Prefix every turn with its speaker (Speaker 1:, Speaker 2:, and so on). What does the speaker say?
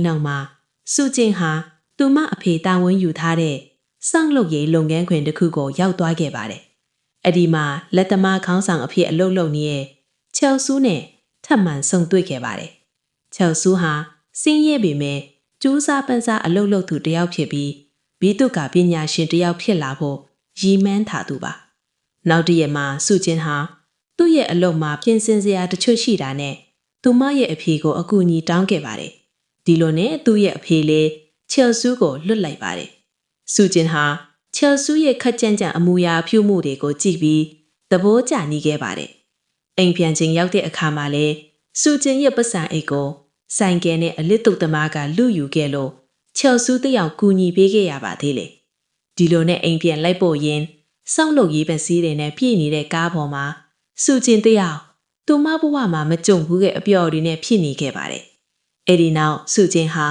Speaker 1: နောက်မှာစုကျင်းဟာသူမအဖေတာဝန်ယူထားတဲ့စောင့်လုပ်ရေးလုပ်ငန်းခွင်တစ်ခုကိုရောက်သွားခဲ့ပါတယ်။အဲ့ဒီမှာလက်သမားခေါင်းဆောင်အဖြစ်အလုပ်လုပ်နေတဲ့ချယ်ဆူးနဲ့ထပ်မံဆုံတွေ့ခဲ့ပါတယ်။ချယ်ဆူးဟာစင်းရဲပေမဲ့ကျူးစားပန်းစားအလုပ်လုပ်သူတစ်ယောက်ဖြစ်ပြီးဘီတုကပညာရှင်တစ်ယောက်ဖြစ်လာဖို့ရည်မှန်းထားသူပါ။နောက်တစ်ရက်မှာစုကျင်းဟာသူ့ရဲ့အလုပ်မှာပြင်ဆင်စရာတချို့ရှိတာနဲ့သူမရဲ့အဖေကိုအကူအညီတောင်းခဲ့ပါတယ်။ဒီလိုနဲ့သူ့ရဲ့အဖေလည်းချယ်ဆူးကိုလွတ်လိုက်ပါတယ်။စုကျင်းဟာချယ်ဆူးရဲ့ခက်ကြမ်းကြမ်းအမူအရာဖြူမှုတွေကိုကြည့်ပြီးသဘောကျနေခဲ့ပါတယ်။အိမ်ပြန်ချိန်ရောက်တဲ့အခါမှာလည်းစုကျင်းရဲ့ပတ်စံအိတ်ကိုဆိုင်ကယ်နဲ့အလစ်တုတ်သမားကလူယူခဲ့လို့ချယ်ဆူးတယောက်ကူညီပေးခဲ့ရပါသေးတယ်။ဒီလိုနဲ့အိမ်ပြန်လိုက်ဖို့ရင်စောင့်လုပ်ရေးပစ္စည်းတွေနဲ့ပြည့်နေတဲ့ကားပေါ်မှာစုကျင်းတယောက်သူမဘဝမှာမကြုံဘူးတဲ့အပျော်တွေနဲ့ဖြစ်နေခဲ့ပါတယ်။အဲ့ဒီနောက်စုကျင်းဟာ